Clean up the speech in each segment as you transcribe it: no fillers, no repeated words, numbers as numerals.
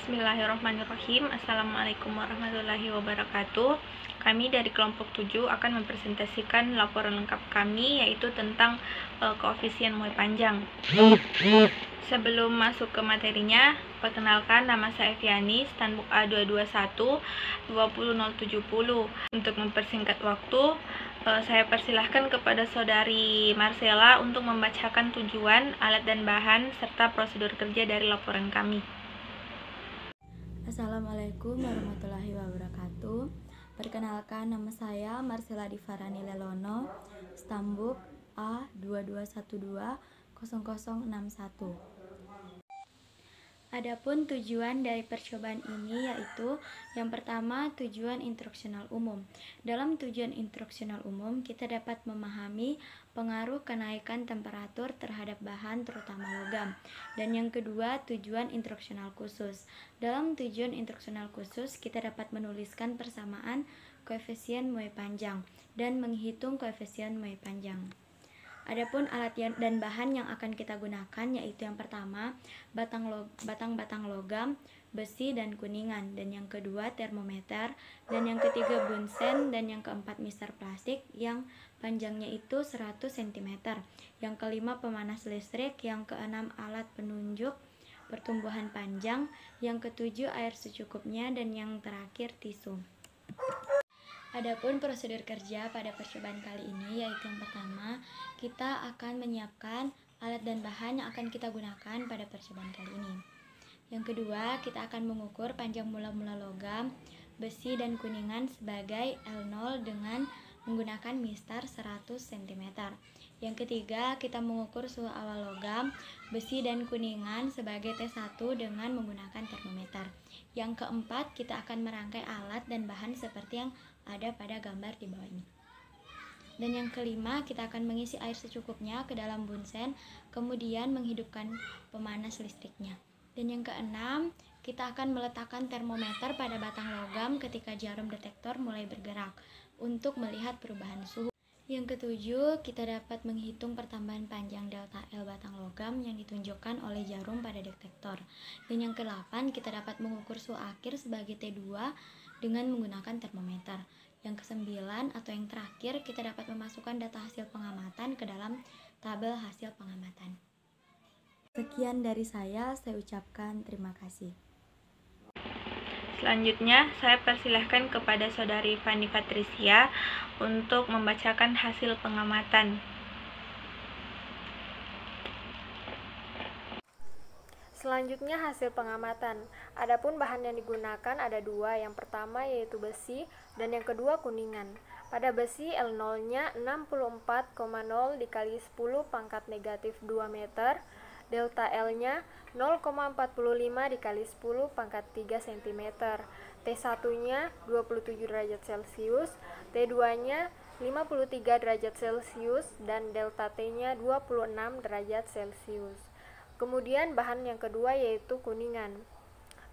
Bismillahirrahmanirrahim. Assalamualaikum warahmatullahi wabarakatuh. Kami dari kelompok 7 akan mempresentasikan laporan lengkap kami, yaitu tentang koefisien muai panjang. Sebelum masuk ke materinya, perkenalkan, nama saya Fiani, Standbook A221 20070. Untuk mempersingkat waktu, saya persilahkan kepada saudari Marcella untuk membacakan tujuan, alat dan bahan, serta prosedur kerja dari laporan kami. Assalamualaikum warahmatullahi wabarakatuh. Perkenalkan, nama saya Marcella Divarani Lelono, Standbook A22120061. Adapun tujuan dari percobaan ini yaitu yang pertama, tujuan instruksional umum. Dalam tujuan instruksional umum, kita dapat memahami pengaruh kenaikan temperatur terhadap bahan terutama logam. Dan yang kedua, tujuan instruksional khusus. Dalam tujuan instruksional khusus, kita dapat menuliskan persamaan koefisien muai panjang dan menghitung koefisien muai panjang. Adapun alat dan bahan yang akan kita gunakan yaitu yang pertama, batang-batang logam, besi dan kuningan, dan yang kedua termometer, dan yang ketiga bunsen, dan yang keempat mister plastik yang panjangnya itu 100 cm, yang kelima pemanas listrik, yang keenam alat penunjuk pertumbuhan panjang, yang ketujuh air secukupnya, dan yang terakhir tisu. Adapun prosedur kerja pada percobaan kali ini yaitu yang pertama, kita akan menyiapkan alat dan bahan yang akan kita gunakan pada percobaan kali ini. Yang kedua, kita akan mengukur panjang mula-mula logam, besi dan kuningan sebagai L0 dengan menggunakan mistar 100 cm. Yang ketiga, kita mengukur suhu awal logam, besi dan kuningan sebagai T1 dengan menggunakan termometer. Yang keempat, kita akan merangkai alat dan bahan seperti yang ada pada gambar di bawah ini. Dan yang kelima, kita akan mengisi air secukupnya ke dalam bunsen, kemudian menghidupkan pemanas listriknya. Dan yang keenam, kita akan meletakkan termometer pada batang logam ketika jarum detektor mulai bergerak untuk melihat perubahan suhu. Yang ketujuh, kita dapat menghitung pertambahan panjang delta L batang logam yang ditunjukkan oleh jarum pada detektor. Dan yang kedelapan, kita dapat mengukur suhu akhir sebagai T2 dengan menggunakan termometer. Yang kesembilan atau yang terakhir, kita dapat memasukkan data hasil pengamatan ke dalam tabel hasil pengamatan. Sekian dari saya ucapkan terima kasih. Selanjutnya, saya persilahkan kepada saudari Fani Patricia untuk membacakan hasil pengamatan. Selanjutnya hasil pengamatan. Adapun bahan yang digunakan ada dua. Yang pertama yaitu besi dan yang kedua kuningan. Pada besi L0-nya 64,0 dikali 10 pangkat negatif 2 meter. Delta L-nya 0,45 dikali 10 pangkat 3 cm. T1-nya 27 derajat Celcius. T2-nya 53 derajat Celcius dan delta T-nya 26 derajat Celcius. Kemudian bahan yang kedua yaitu kuningan.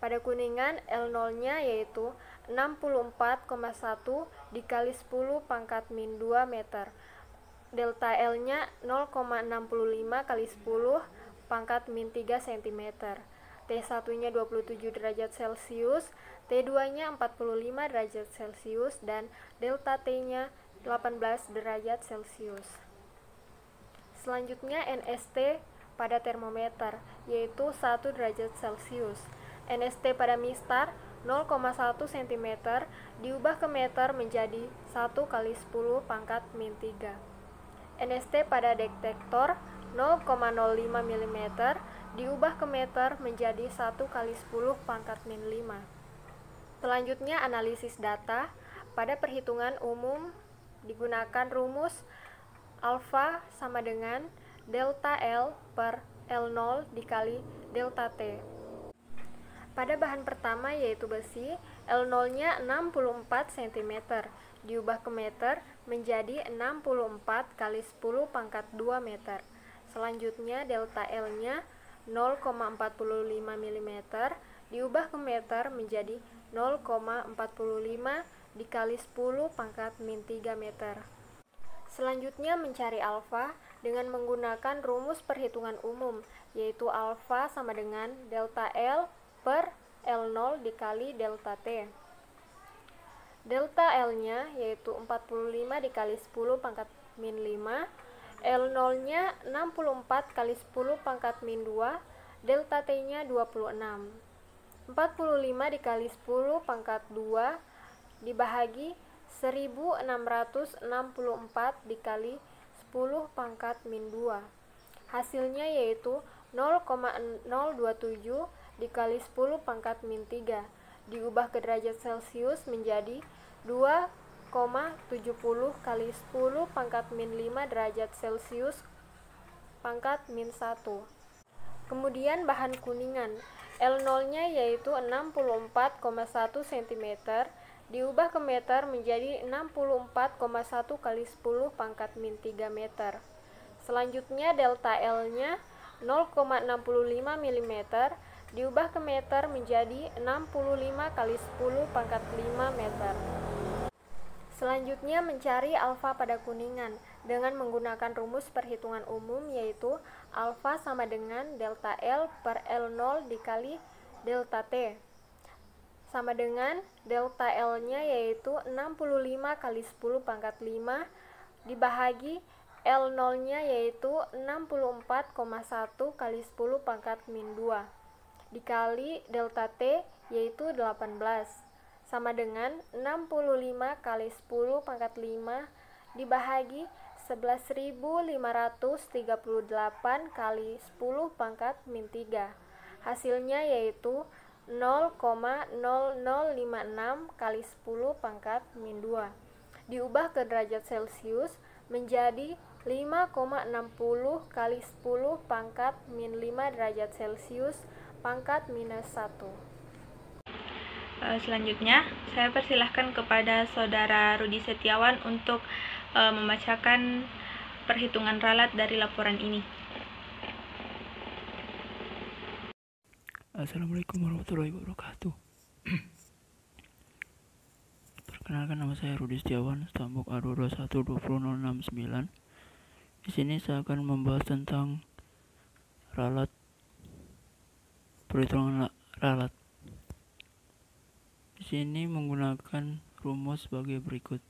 Pada kuningan L0-nya yaitu 64,1 dikali 10 pangkat min 2 meter. Delta L-nya 0,65 kali 10 pangkat min 3 cm. T1-nya 27 derajat Celcius, T2-nya 45 derajat Celcius dan delta T-nya 18 derajat Celcius. Selanjutnya NST pada termometer yaitu 1 derajat Celcius. NST pada mistar 0,1 cm diubah ke meter menjadi 1 kali 10 pangkat min 3. NST pada detektor 0,05 mm diubah ke meter menjadi 1 kali 10 pangkat min 5. Selanjutnya analisis data. Pada perhitungan umum digunakan rumus alfa sama dengan delta L per L0 dikali delta T. Pada bahan pertama yaitu besi, L0-nya 64 cm, diubah ke meter menjadi 64 kali 10 pangkat 2 meter. Selanjutnya delta L-nya 0,45 mm, diubah ke meter menjadi 0,45 dikali 10 pangkat min 3 meter. Selanjutnya mencari alfa dengan menggunakan rumus perhitungan umum, yaitu alfa sama dengan delta L per L0 dikali delta T. Delta L-nya yaitu 45 dikali 10 pangkat min 5, L0-nya 64 kali 10 pangkat min 2, delta T-nya 26. 45 dikali 10 pangkat 2 dibahagi 1664 dikali 10 pangkat min 2. Hasilnya yaitu 0,027 dikali 10 pangkat min 3 diubah ke derajat Celcius menjadi 2,70 kali 10 pangkat min 5 derajat Celcius pangkat min 1. Kemudian bahan kuningan, L0-nya yaitu 64,1 cm diubah ke meter menjadi 64,1 kali 10 pangkat min 3 meter. Selanjutnya delta L-nya 0,65 mm diubah ke meter menjadi 65 kali 10 pangkat 5 meter. Selanjutnya mencari alfa pada kuningan dengan menggunakan rumus perhitungan umum, yaitu alfa sama dengan delta L per L0 dikali delta T sama dengan delta L-nya yaitu 65 kali 10 pangkat 5 dibahagi L0-nya yaitu 64,1 kali 10 pangkat min 2 dikali delta T yaitu 18 sama dengan 65 kali 10 pangkat 5 dibahagi 11.538 kali 10 pangkat min 3. Hasilnya yaitu 0,0056 kali 10 pangkat min 2 diubah ke derajat Celcius menjadi 5,60 kali 10 pangkat min 5 derajat Celcius pangkat minus 1. Selanjutnya, saya persilahkan kepada Saudara Rudi Setiawan untuk membacakan perhitungan ralat dari laporan ini. Assalamualaikum warahmatullahi wabarakatuh. Perkenalkan, nama saya Rudi Setiawan, stambuk A2212069. Di sini saya akan membahas tentang ralat, perhitungan ralat. Di sini menggunakan rumus sebagai berikut.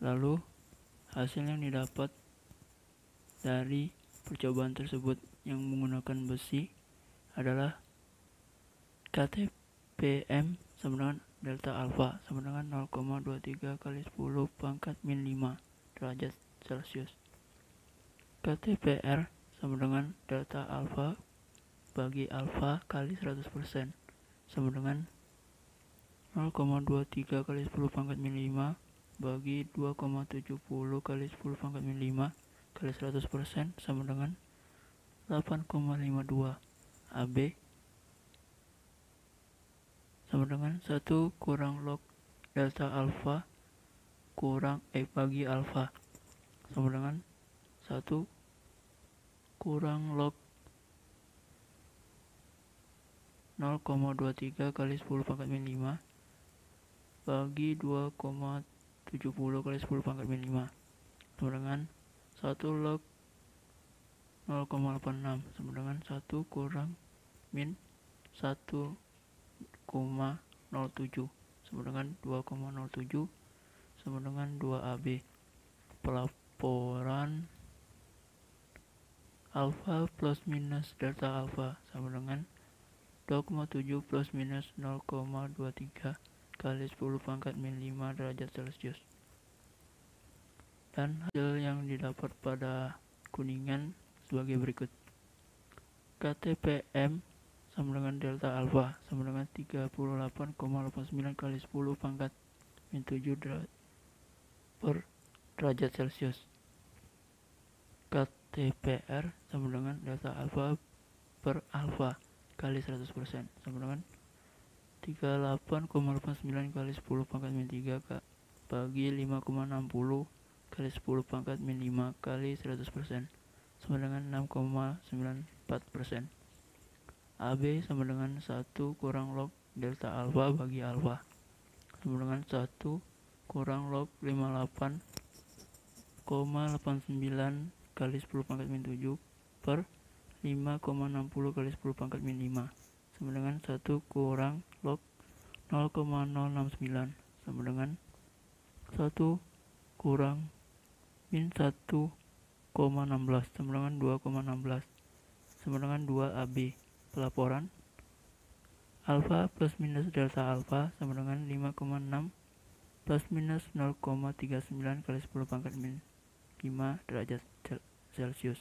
Lalu hasil yang didapat dari percobaan tersebut yang menggunakan besi adalah KTPM sama dengan delta alfa sama dengan 0,23 kali 10 pangkat min 5 derajat Celcius. KTPR sama dengan delta alfa bagi alfa kali 100% sama dengan 0,23 kali 10 pangkat min 5 bagi 2,70 kali 10 pangkat min 5 kali 100% sama dengan 8,52. AB sama dengan 1 kurang log delta alfa kurang bagi alfa sama dengan 1 kurang log 0,23 kali 10 pangkat min 5 bagi 2,70 kali 10 pangkat min 5 sama dengan 1 log 0,86 sama dengan 1 kurang min 1,07 sama dengan 2,07 sama dengan 2 AB. Pelaporan alfa plus minus delta alfa sama dengan 2,7 plus minus 0,23 kali 10 pangkat min 5 derajat Celcius. Dan hasil yang didapat pada kuningan sebagai berikut. KTPM sama dengan delta alfa sama dengan 38,89 kali 10 pangkat min 7 per derajat Celcius. KTPR sama dengan delta alfa per alfa kali 100% sama dengan 38,89 kali 10 pangkat min 3 bagi 5,60 kali 10 pangkat min 5 kali 100% sama dengan 6,94%. AB sama dengan 1 kurang log delta alfa bagi alfa sama dengan 1 kurang log 58,89 kali 10 pangkat min 7 per 5,60 kali 10 pangkat min 5 sama dengan 1 kurang log 0,069 sama dengan 1 kurang min 1,16 sama dengan 2,16 sama dengan 2 AB. Pelaporan alfa plus minus delta alfa sama dengan 5,6 plus minus 0,39 kali 10 pangkat min 5 derajat Celcius.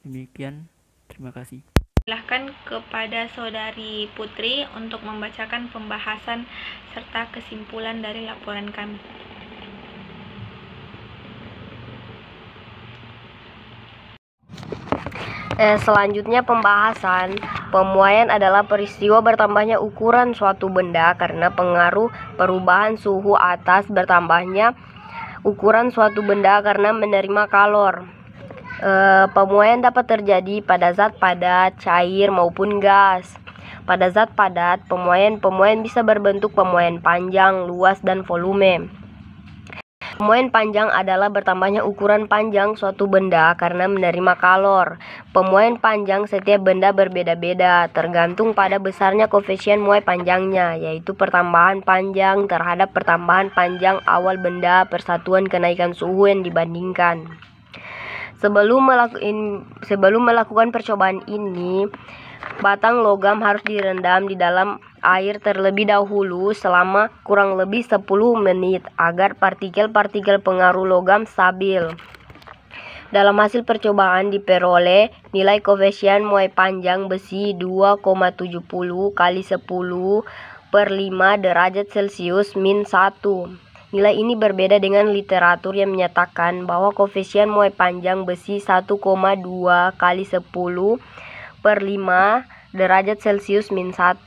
Demikian, terima kasih. Silahkan kepada Saudari Putri untuk membacakan pembahasan serta kesimpulan dari laporan kami. Selanjutnya pembahasan. Pemuaian adalah peristiwa bertambahnya ukuran suatu benda karena pengaruh perubahan suhu atas bertambahnya ukuran suatu benda karena menerima kalor. Pemuaian dapat terjadi pada zat padat, cair maupun gas. Pada zat padat, pemuaian bisa berbentuk pemuaian panjang, luas, dan volume. Pemuaian panjang adalah bertambahnya ukuran panjang suatu benda karena menerima kalor. Pemuaian panjang setiap benda berbeda-beda, tergantung pada besarnya koefisien muai panjangnya, yaitu pertambahan panjang terhadap pertambahan panjang awal benda persatuan kenaikan suhu yang dibandingkan. Sebelum melakukan percobaan ini, batang logam harus direndam di dalam air terlebih dahulu selama kurang lebih 10 menit agar partikel-partikel pengaruh logam stabil. Dalam hasil percobaan diperoleh nilai koefisien muai panjang besi 2,70 kali 10 per 5 derajat Celcius min 1. Nilai ini berbeda dengan literatur yang menyatakan bahwa koefisien muai panjang besi 1,2 kali 10 per 5 derajat Celcius min 1.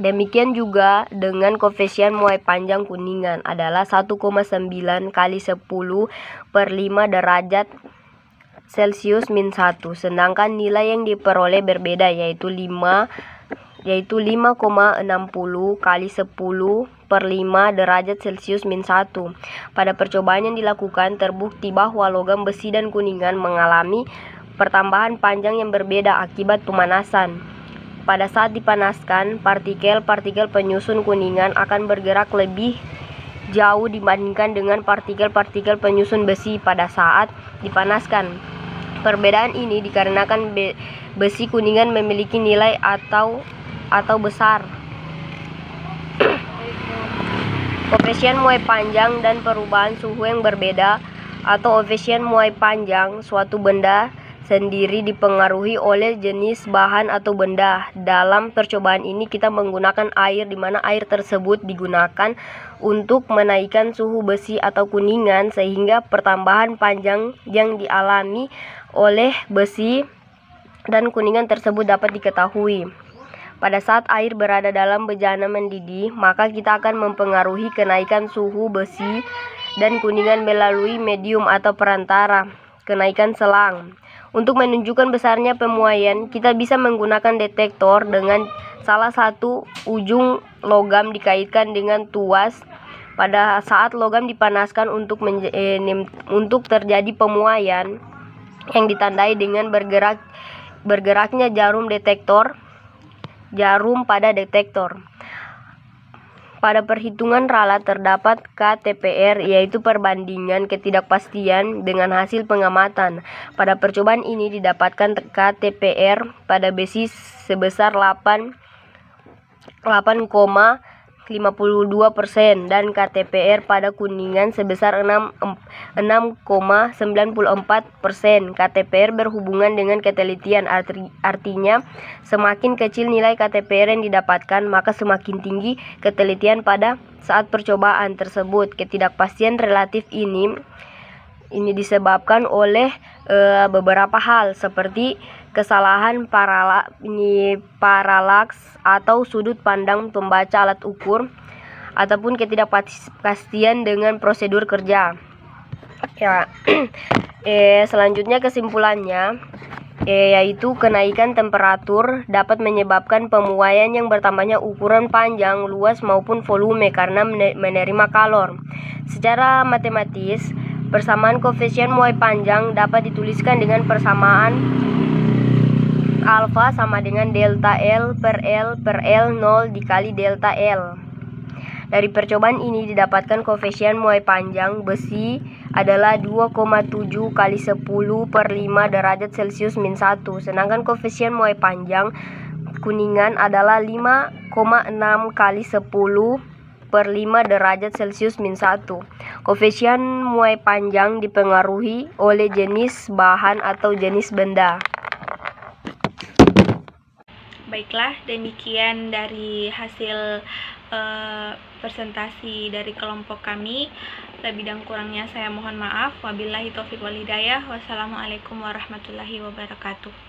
Demikian juga dengan koefisien muai panjang kuningan adalah 1,9 kali 10 per 5 derajat Celcius min 1. Sedangkan nilai yang diperoleh berbeda yaitu 5,60 kali 10 per 5 derajat Celcius min 1. Pada percobaan yang dilakukan terbukti bahwa logam besi dan kuningan mengalami pertambahan panjang yang berbeda akibat pemanasan. Pada saat dipanaskan, partikel-partikel penyusun kuningan akan bergerak lebih jauh dibandingkan dengan partikel-partikel penyusun besi pada saat dipanaskan. Perbedaan ini dikarenakan besi kuningan memiliki nilai atau besar koefisien muai panjang dan perubahan suhu yang berbeda, atau koefisien muai panjang suatu benda sendiri dipengaruhi oleh jenis bahan atau benda. Dalam percobaan ini kita menggunakan air, di mana air tersebut digunakan untuk menaikkan suhu besi atau kuningan sehingga pertambahan panjang yang dialami oleh besi dan kuningan tersebut dapat diketahui. Pada saat air berada dalam bejana mendidih, maka kita akan mempengaruhi kenaikan suhu besi dan kuningan melalui medium atau perantara kenaikan selang. Untuk menunjukkan besarnya pemuaian, kita bisa menggunakan detektor dengan salah satu ujung logam dikaitkan dengan tuas. Pada saat logam dipanaskan untuk terjadi pemuaian yang ditandai dengan bergeraknya jarum pada detektor. Pada perhitungan ralat terdapat KTPR, yaitu perbandingan ketidakpastian dengan hasil pengamatan. Pada percobaan ini didapatkan KTPR pada besi sebesar 8,52% dan KTPR pada kuningan sebesar 6,94%. KTPR berhubungan dengan ketelitian, artinya semakin kecil nilai KTPR yang didapatkan, maka semakin tinggi ketelitian pada saat percobaan tersebut. Ketidakpastian relatif ini disebabkan oleh beberapa hal seperti kesalahan paralaks atau sudut pandang pembaca alat ukur, ataupun ketidakpastian dengan prosedur kerja. Selanjutnya kesimpulannya, yaitu kenaikan temperatur dapat menyebabkan pemuaian yang bertambahnya ukuran panjang, luas maupun volume karena menerima kalor. Secara matematis, persamaan koefisien muai panjang dapat dituliskan dengan persamaan alfa sama dengan delta L per L 0 dikali delta L. Dari percobaan ini didapatkan koefisien muai panjang besi adalah 2,7 kali 10 per 5 derajat Celcius min 1. Sedangkan koefisien muai panjang kuningan adalah 5,6 kali 10 per 5 derajat Celcius min 1. Koefisien muai panjang dipengaruhi oleh jenis bahan atau jenis benda. Baiklah, demikian dari hasil presentasi dari kelompok kami. Lebih dan kurangnya saya mohon maaf. Wabillahi taufiq wal hidayah. Wassalamualaikum warahmatullahi wabarakatuh.